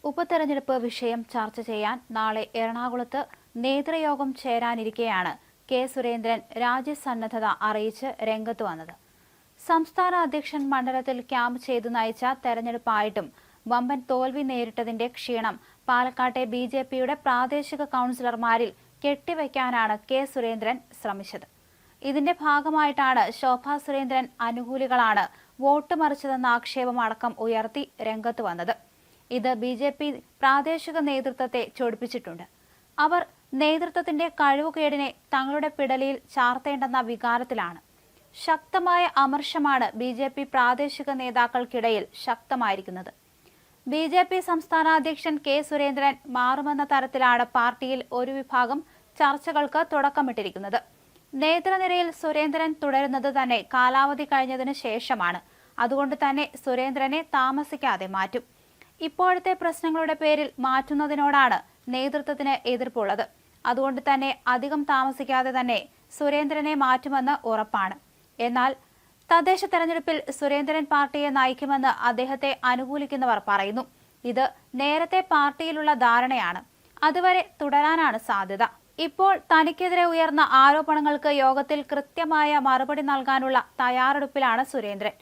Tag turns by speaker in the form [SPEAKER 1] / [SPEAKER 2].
[SPEAKER 1] ഉപതെരഞ്ഞെടുപ്പ് വിഷയം ചർച്ച ചെയ്യാൻ നാളെ എറണാകുളത്ത് നേതൃയോഗം ചേരാനിരിക്കെയാണ് കെ സുരേന്ദ്രൻ രാജ്യസന്നദ്ധത അറിയിച്ച് രംഗത്ത് വന്നത്. സംസ്ഥാന അധ്യക്ഷൻ മണ്ഡലത്തിൽ ക്യാമ്പ് ചെയ്തു നയിച്ച തെരഞ്ഞെടുപ്പായിട്ടും വമ്പൻ തോൽവി നേരിട്ടതിന്റെ ക്ഷീണം പാലക്കാട്ടെ ബിജെപിയുടെ പ്രാദേശിക കൗൺസിലർമാരിൽ കെട്ടിവയ്ക്കാനാണ് കെ സുരേന്ദ്രൻ ശ്രമിച്ചത്. ഇതിന്റെ ഭാഗമായിട്ടാണ് ശോഭാ സുരേന്ദ്രൻ അനുകൂലികളാണ് വോട്ട് മറിച്ചതെന്ന ആക്ഷേപം അടക്കം ഉയർത്തി രംഗത്ത് വന്നത്. ഇത് ബിജെപി പ്രാദേശിക നേതൃത്വത്തെ ചൊടിപ്പിച്ചിട്ടുണ്ട്. അവർ നേതൃത്വത്തിന്റെ കഴിവുകേടിനെ തങ്ങളുടെ പിടലിയിൽ ചാർത്തേണ്ടെന്ന വികാരത്തിലാണ്. ശക്തമായ അമർഷമാണ് ബിജെപി പ്രാദേശിക നേതാക്കൾക്കിടയിൽ ശക്തമായിരിക്കുന്നത്. ബിജെപി സംസ്ഥാന അധ്യക്ഷൻ കെ സുരേന്ദ്രൻ മാറുമെന്ന തരത്തിലാണ് പാർട്ടിയിൽ ഒരു വിഭാഗം ചർച്ചകൾക്ക് തുടക്കമിട്ടിരിക്കുന്നത്. നേതൃനിരയിൽ സുരേന്ദ്രൻ തുടരുന്നത് തന്നെ കാലാവധി കഴിഞ്ഞതിനു ശേഷമാണ്. അതുകൊണ്ട് തന്നെ സുരേന്ദ്രനെ താമസിക്കാതെ മാറ്റും. ഇപ്പോഴത്തെ പ്രശ്നങ്ങളുടെ പേരിൽ മാറ്റുന്നതിനോടാണ് നേതൃത്വത്തിന് എതിർപ്പുള്ളത്. അതുകൊണ്ട് തന്നെ അധികം താമസിക്കാതെ തന്നെ സുരേന്ദ്രനെ മാറ്റുമെന്ന് ഉറപ്പാണ്. എന്നാൽ തദ്ദേശ തെരഞ്ഞെടുപ്പിൽ സുരേന്ദ്രൻ പാർട്ടിയെ നയിക്കുമെന്ന് അദ്ദേഹത്തെ അനുകൂലിക്കുന്നവർ പറയുന്നു. ഇത് നേരത്തെ പാർട്ടിയിലുള്ള ധാരണയാണ്. അതുവരെ തുടരാനാണ് സാധ്യത. ഇപ്പോൾ തനിക്കെതിരെ ഉയർന്ന ആരോപണങ്ങൾക്ക് യോഗത്തിൽ കൃത്യമായ മറുപടി നൽകാനുള്ള തയ്യാറെടുപ്പിലാണ് സുരേന്ദ്രൻ.